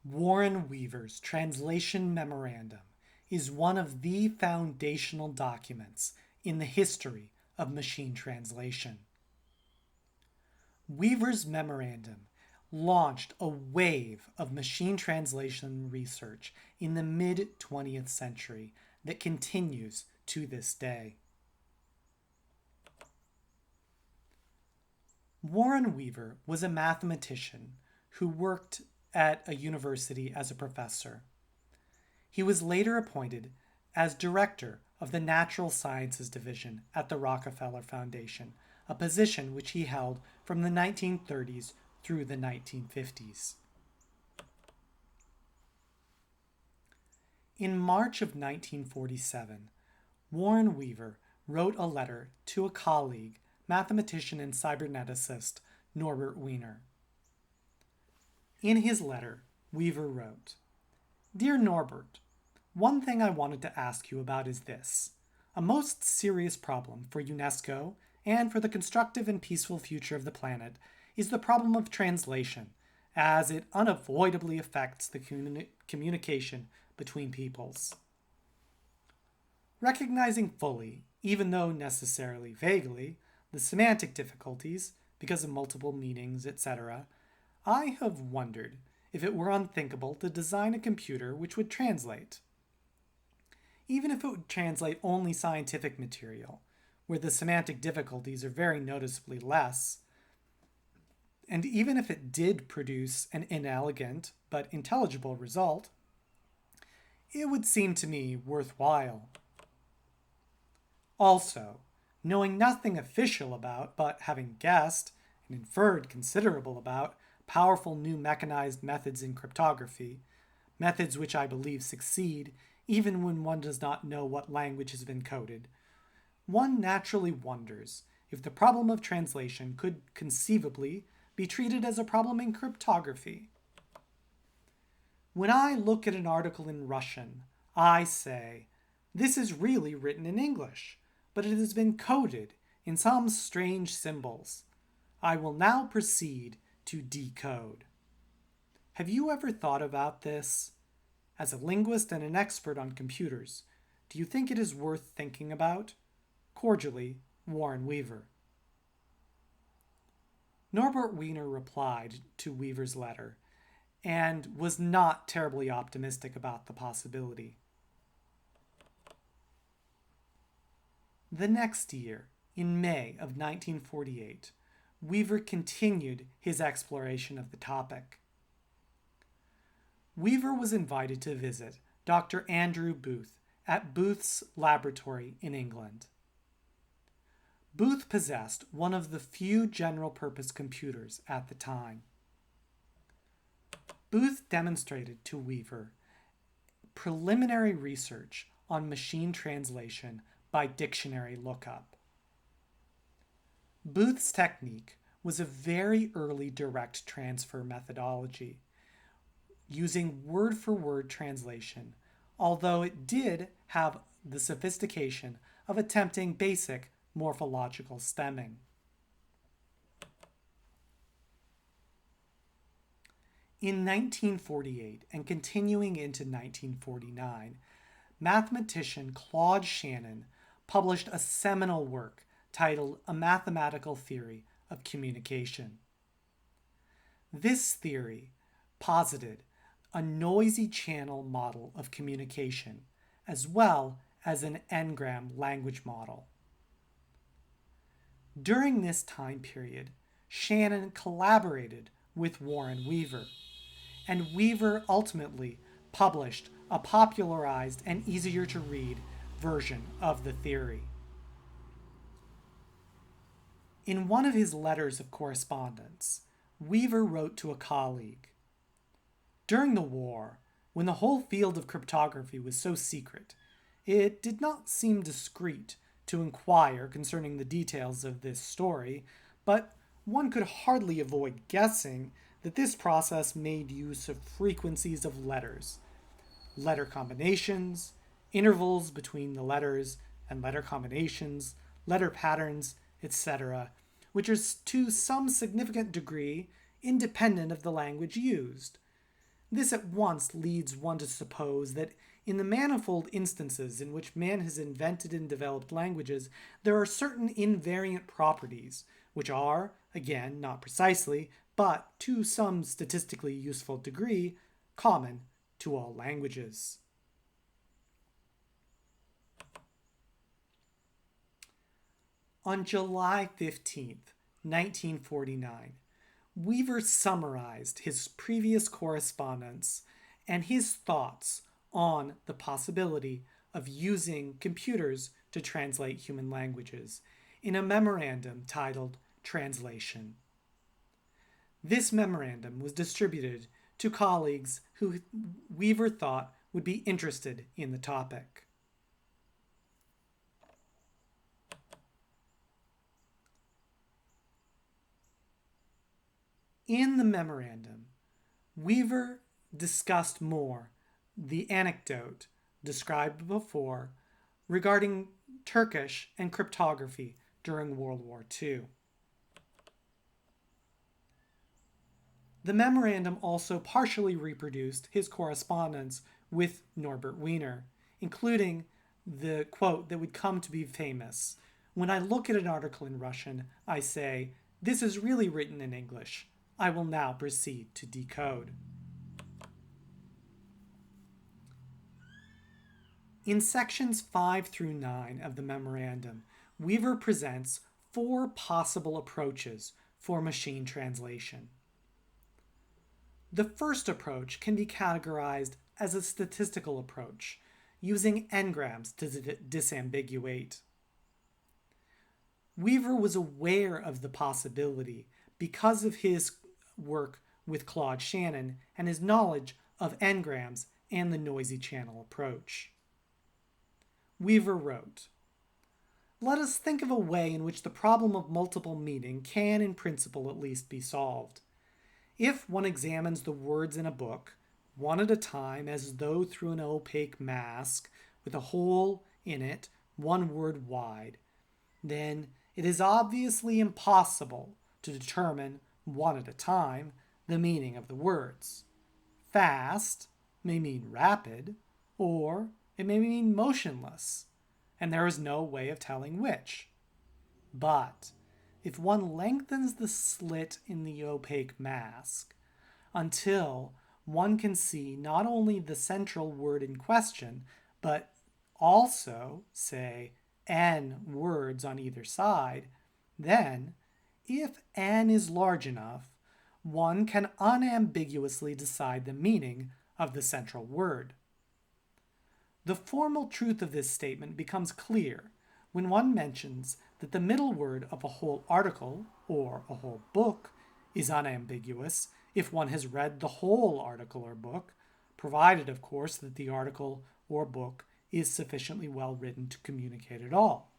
Warren Weaver's Translation Memorandum is one of the foundational documents in the history of machine translation. Weaver's memorandum launched a wave of machine translation research in the mid-20th century that continues to this day. Warren Weaver was a mathematician who worked at a university as a professor. He was later appointed as director of the Natural Sciences Division at the Rockefeller Foundation, a position which he held from the 1930s through the 1950s. In March of 1947, Warren Weaver wrote a letter to a colleague, mathematician and cyberneticist Norbert Wiener. In his letter, Weaver wrote, "Dear Norbert, one thing I wanted to ask you about is this. A most serious problem for UNESCO and for the constructive and peaceful future of the planet is the problem of translation, as it unavoidably affects the communication between peoples. Recognizing fully, even though necessarily vaguely, the semantic difficulties, because of multiple meanings, etc., I have wondered if it were unthinkable to design a computer which would translate. Even if it would translate only scientific material, where the semantic difficulties are very noticeably less, and even if it did produce an inelegant but intelligible result, it would seem to me worthwhile. Also, knowing nothing official about, but having guessed and inferred considerable about, powerful new mechanized methods in cryptography, methods which I believe succeed even when one does not know what language has been coded, one naturally wonders if the problem of translation could conceivably be treated as a problem in cryptography. When I look at an article in Russian, I say, this is really written in English, but it has been coded in some strange symbols. I will now proceed to decode. Have you ever thought about this? As a linguist and an expert on computers, do you think it is worth thinking about? Cordially, Warren Weaver." Norbert Wiener replied to Weaver's letter and was not terribly optimistic about the possibility. The next year, in May of 1948, Weaver continued his exploration of the topic. Weaver was invited to visit Dr. Andrew Booth at Booth's laboratory in England. Booth possessed one of the few general-purpose computers at the time. Booth demonstrated to Weaver preliminary research on machine translation by dictionary lookup. Booth's technique was a very early direct transfer methodology, using word-for-word translation, although it did have the sophistication of attempting basic morphological stemming. In 1948 and continuing into 1949, mathematician Claude Shannon published a seminal work titled A Mathematical Theory of Communication. This theory posited a noisy channel model of communication, as well as an n-gram language model. During this time period, Shannon collaborated with Warren Weaver, and Weaver ultimately published a popularized and easier to read version of the theory. In one of his letters of correspondence, Weaver wrote to a colleague, "During the war, when the whole field of cryptography was so secret, it did not seem discreet to inquire concerning the details of this story, but one could hardly avoid guessing that this process made use of frequencies of letters, letter combinations, intervals between the letters and letter combinations, letter patterns, etc., which are to some significant degree independent of the language used. This at once leads one to suppose that in the manifold instances in which man has invented and developed languages, there are certain invariant properties, which are, again, not precisely, but to some statistically useful degree, common to all languages. On July 15th, 1949, Weaver summarized his previous correspondence and his thoughts on the possibility of using computers to translate human languages in a memorandum titled Translation. This memorandum was distributed to colleagues who Weaver thought would be interested in the topic. In the memorandum, Weaver discussed more the anecdote described before regarding Turkish and cryptography during World War II. The memorandum also partially reproduced his correspondence with Norbert Wiener, including the quote that would come to be famous. When I look at an article in Russian, I say, "This is really written in English. I will now proceed to decode." In sections 5 through 9 of the memorandum, Weaver presents 4 possible approaches for machine translation. The first approach can be categorized as a statistical approach, using n-grams to disambiguate. Weaver was aware of the possibility because of his work with Claude Shannon and his knowledge of n-grams and the noisy channel approach. Weaver wrote, "Let us think of a way in which the problem of multiple meaning can, in principle at least, be solved. If one examines the words in a book, one at a time as though through an opaque mask, with a hole in it 1 word wide, then it is obviously impossible to determine, one at a time, the meaning of the words. Fast may mean rapid, or it may mean motionless, and there is no way of telling which. But if one lengthens the slit in the opaque mask until one can see not only the central word in question, but also, say, n words on either side, then, if n is large enough, one can unambiguously decide the meaning of the central word. The formal truth of this statement becomes clear when one mentions that the middle word of a whole article or a whole book is unambiguous if one has read the whole article or book, provided, of course, that the article or book is sufficiently well written to communicate at all.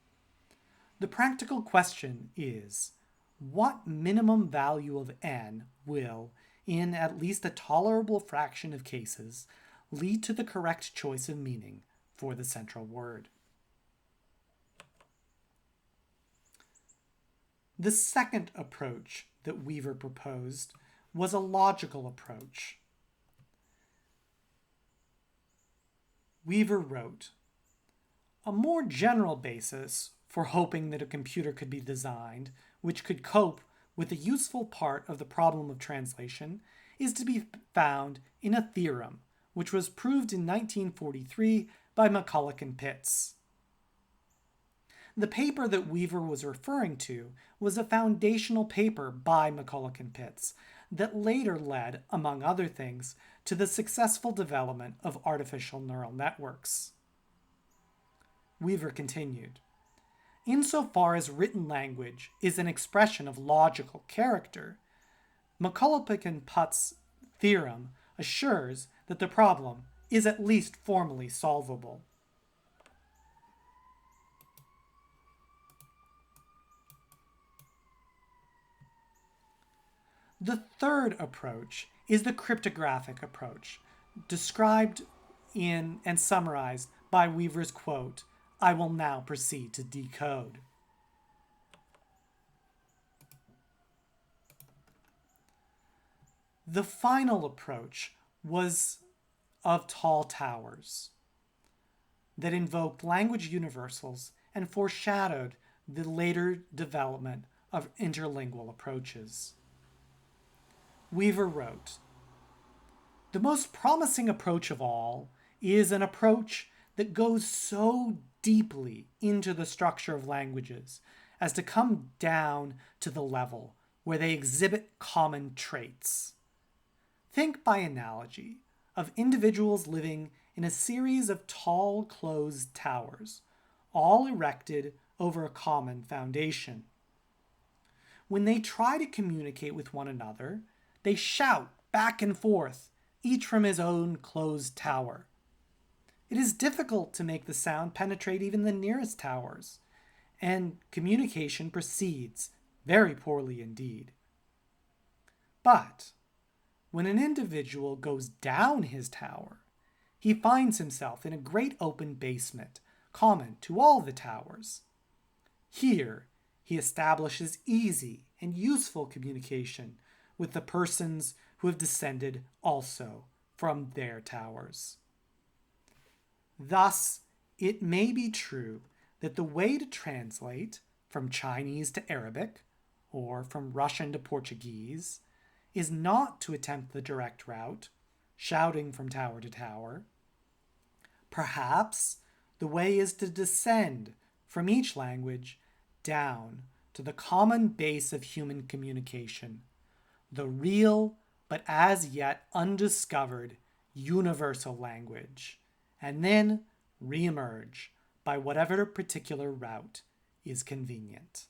The practical question is, what minimum value of n will, in at least a tolerable fraction of cases, lead to the correct choice of meaning for the central word? The second approach that Weaver proposed was a logical approach. Weaver wrote, "A more general basis for hoping that a computer could be designed which could cope with a useful part of the problem of translation is to be found in a theorem which was proved in 1943 by McCulloch and Pitts." The paper that Weaver was referring to was a foundational paper by McCulloch and Pitts that later led, among other things, to the successful development of artificial neural networks. Weaver continued, "Insofar as written language is an expression of logical character, McCulloch and Pitts' theorem assures that the problem is at least formally solvable." The third approach is the cryptographic approach, described in and summarized by Weaver's quote, "I will now proceed to decode." The final approach was of tall towers that invoked language universals and foreshadowed the later development of interlingual approaches. Weaver wrote, "The most promising approach of all is an approach that goes so deeply into the structure of languages as to come down to the level where they exhibit common traits. Think by analogy of individuals living in a series of tall closed towers, all erected over a common foundation. When they try to communicate with one another, they shout back and forth, each from his own closed tower. It is difficult to make the sound penetrate even the nearest towers, and communication proceeds very poorly indeed. But when an individual goes down his tower, he finds himself in a great open basement, common to all the towers. Here, he establishes easy and useful communication with the persons who have descended also from their towers. Thus, it may be true that the way to translate from Chinese to Arabic, or from Russian to Portuguese, is not to attempt the direct route, shouting from tower to tower. Perhaps the way is to descend from each language down to the common base of human communication, the real but as yet undiscovered universal language, and then re-emerge by whatever particular route is convenient."